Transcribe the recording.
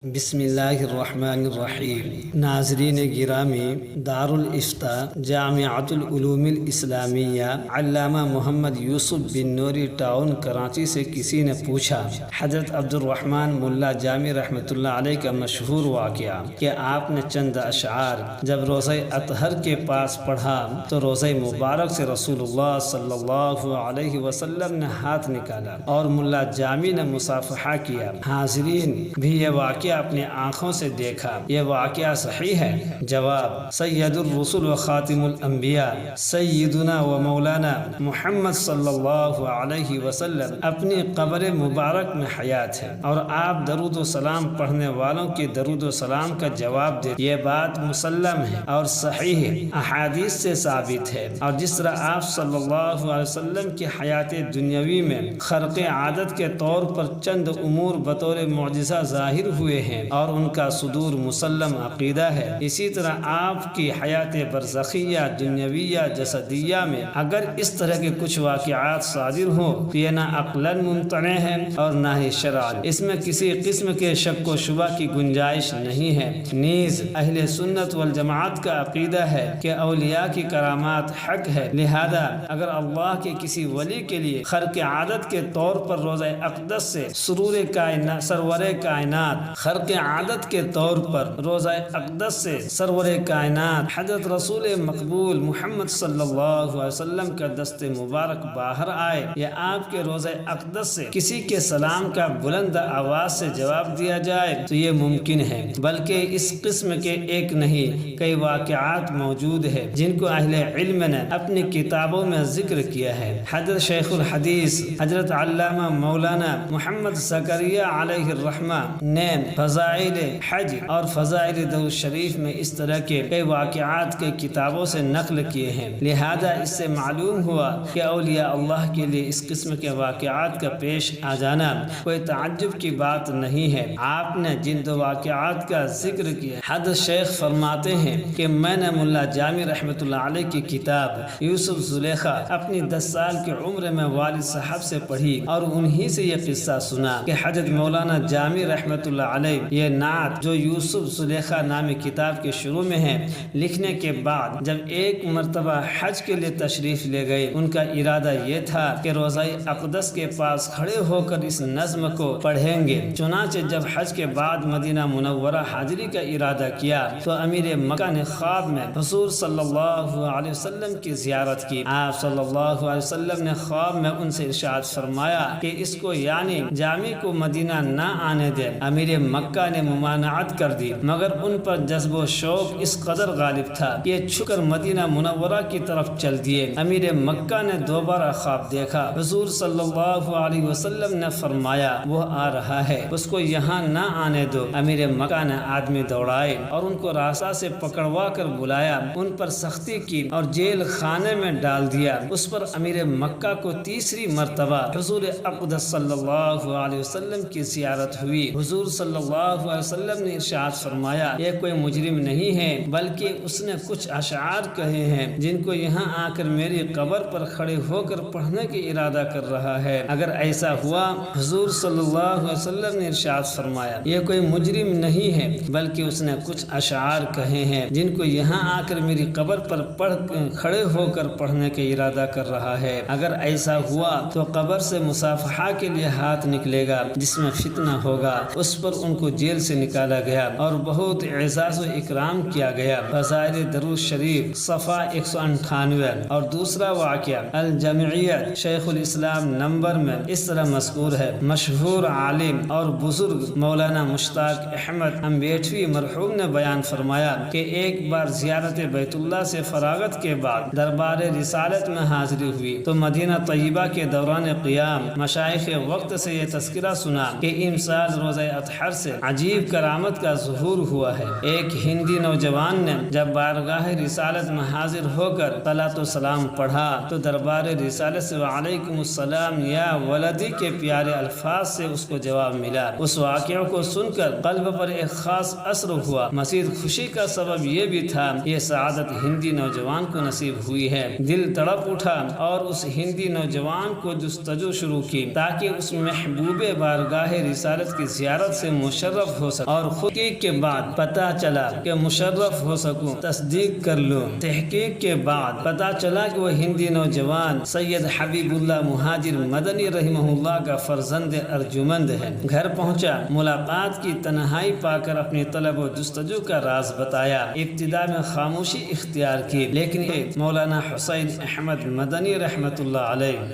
بسم اللہ الرحمن الرحیم۔ ناظرین گرامی، دارالافتاء جامعۃ العلوم الاسلامیہ علامہ محمد یوسف بن نوری ٹاؤن کراچی سے کسی نے پوچھا، حضرت عبد الرحمن ملا جامی رحمۃ اللہ علیہ کا مشہور واقعہ کہ آپ نے چند اشعار جب روزہ اطہر کے پاس پڑھا تو روزہ مبارک سے رسول اللہ صلی اللہ علیہ وسلم نے ہاتھ نکالا اور ملا جامی نے مصافحہ کیا۔ حاضرین بھی یہ واقعہ اپنی آنکھوں سے دیکھا، یہ واقعہ صحیح ہے؟ جواب: سید الرسل و خاتم الانبیاء سیدنا و مولانا محمد صلی اللہ علیہ وسلم اپنی قبر مبارک میں حیات ہے اور آپ درود و سلام پڑھنے والوں کے درود و سلام کا جواب دے۔ یہ بات مسلم ہے اور صحیح ہے، احادیث سے ثابت ہے۔ اور جس طرح آپ صلی اللہ علیہ وسلم کی حیات دنیاوی میں خرق عادت کے طور پر چند امور بطور معجزہ ظاہر ہوئے ہیں اور ان کا صدور مسلم عقیدہ ہے، اسی طرح آپ کی حیات برزخیہ دنیاویہ جسدیہ میں اگر اس طرح کے کچھ واقعات صادر ہوں تو یہ نہ عقلاً ممتنع ہے اور نہ ہی شرعاً، اس میں کسی قسم کے شک و شبہ کی گنجائش نہیں ہے۔ نیز اہل سنت والجماعت کا عقیدہ ہے کہ اولیاء کی کرامات حق ہے، لہذا اگر اللہ کے کسی ولی کے لیے خرق عادت کے طور پر روزہ اقدس سے سرور کائنات خرق عادت کے طور پر روزہ اقدس سے سرور کائنات حضرت رسول مقبول محمد صلی اللہ علیہ وسلم کا دست مبارک باہر آئے یا آپ کے روزہ اقدس سے کسی کے سلام کا بلند آواز سے جواب دیا جائے تو یہ ممکن ہے، بلکہ اس قسم کے ایک نہیں کئی واقعات موجود ہیں جن کو اہل علم نے اپنی کتابوں میں ذکر کیا ہے۔ حضرت شیخ الحدیث حضرت علامہ مولانا محمد زکریا علیہ الرحمہ نے فضائل حج اور فضائل درود شریف میں اس طرح کے کئی واقعات کے کتابوں سے نقل کیے ہیں، لہذا اس سے معلوم ہوا کہ اولیاء اللہ کے لیے اس قسم کے واقعات کا پیش آ جانا کوئی تعجب کی بات نہیں ہے۔ آپ نے جن دو واقعات کا ذکر کیا، حضرت شیخ فرماتے ہیں کہ میں نے ملا جامی رحمۃ اللہ علیہ کی کتاب یوسف زلیخا اپنی 10 سال کی عمر میں والد صاحب سے پڑھی اور انہی سے یہ قصہ سنا کہ حضرت مولانا جامی رحمۃ اللہ علیہ یہ نعت جو یوسف زلیخا نامی کتاب کے شروع میں ہے لکھنے کے بعد جب ایک مرتبہ حج کے لیے تشریف لے گئے، ان کا ارادہ یہ تھا کہ روزہ اقدس کے پاس کھڑے ہو کر اس نظم کو پڑھیں گے۔ چنانچہ جب حج کے بعد مدینہ منورہ حاضری کا ارادہ کیا تو امیر مکہ نے خواب میں حضور صلی اللہ علیہ وسلم کی زیارت کی۔ آپ صلی اللہ علیہ وسلم نے خواب میں ان سے ارشاد فرمایا کہ اس کو یعنی جامی کو مدینہ نہ آنے دے۔ امیر مکہ نے ممانعت کر دی، مگر ان پر جذب و شوق اس قدر غالب تھا کہ یہ چھک کر مدینہ منورہ کی طرف چل دیے۔ امیر مکہ نے دوبارہ خواب دیکھا، حضور صلی اللہ علیہ وسلم نے فرمایا وہ آ رہا ہے، اس کو یہاں نہ آنے دو۔ امیر مکہ نے آدمی دوڑائے اور ان کو راستہ سے پکڑوا کر بلایا، ان پر سختی کی اور جیل خانے میں ڈال دیا۔ اس پر امیر مکہ کو تیسری مرتبہ حضور اقدس صلی اللہ علیہ وسلم کی زیارت ہوئی۔ حضور صلی اللہ علیہ وسلم نے ارشاد فرمایا یہ کوئی مجرم نہیں ہے، بلکہ اس نے کچھ اشعار کہے ہیں جن کو یہاں آ کر میری قبر پر کھڑے ہو کر پڑھنے کی ارادہ کر رہا ہے۔ اگر ایسا ہوا، حضور صلی اللہ علیہ وسلم نے ارشاد فرمایا یہ کوئی مجرم نہیں ہے، بلکہ اس نے کچھ اشعار کہے ہیں جن کو یہاں آ کر میری قبر پر کھڑے ہو کر پڑھنے کا ارادہ کر رہا ہے۔ اگر ایسا ہوا تو قبر سے مصافحہ کے لیے ہاتھ نکلے گا جس میں فتنہ ہوگا۔ اس پر ان کو جیل سے نکالا گیا اور بہت اعزاز و اکرام کیا گیا۔ فضائل درود شریف صفحہ 198۔ اور دوسرا واقعہ الجمعیت شیخ الاسلام نمبر میں اس طرح مذکور ہے، مشہور عالم اور بزرگ مولانا مشتاق احمد امبیٹوی مرحوم نے بیان فرمایا کہ ایک بار زیارت بیت اللہ سے فراغت کے بعد دربار رسالت میں حاضری ہوئی تو مدینہ طیبہ کے دوران قیام مشائخ وقت سے یہ تذکرہ سنا کہ امسال روزہ اطہر سے عجیب کرامت کا ظہور ہوا ہے۔ ایک ہندی نوجوان نے جب بارگاہ رسالت میں حاضر ہو کر صلاۃ و سلام پڑھا تو دربار رسالت سے وعلیکم السلام یا ولدی کے پیارے الفاظ سے اس کو جواب ملا۔ اس واقعہ کو سن کر قلب پر ایک خاص اثر ہوا۔ مزید خوشی کا سبب یہ بھی تھا یہ سعادت ہندی نوجوان کو نصیب ہوئی ہے۔ دل تڑپ اٹھا اور اس ہندی نوجوان کو جستجو شروع کی تاکہ اس محبوب بارگاہ رسالت کی زیارت سے مشرف ہو سکوں اور خود کے بعد پتہ چلا کہ مشرف ہو سکوں تصدیق کر لوں۔ تحقیق کے بعد پتہ چلا کہ وہ ہندی نوجوان سید حبیب اللہ مہاجر مدنی رحمہ اللہ کا فرزند ارجمند ہے۔ گھر پہنچا، ملاقات کی، تنہائی پا کر اپنی طلب و جستجو کا راز بتایا۔ ابتدا میں خاموشی اختیار کی، لیکن مولانا حسین احمد مدنی رحمۃ اللہ علیہ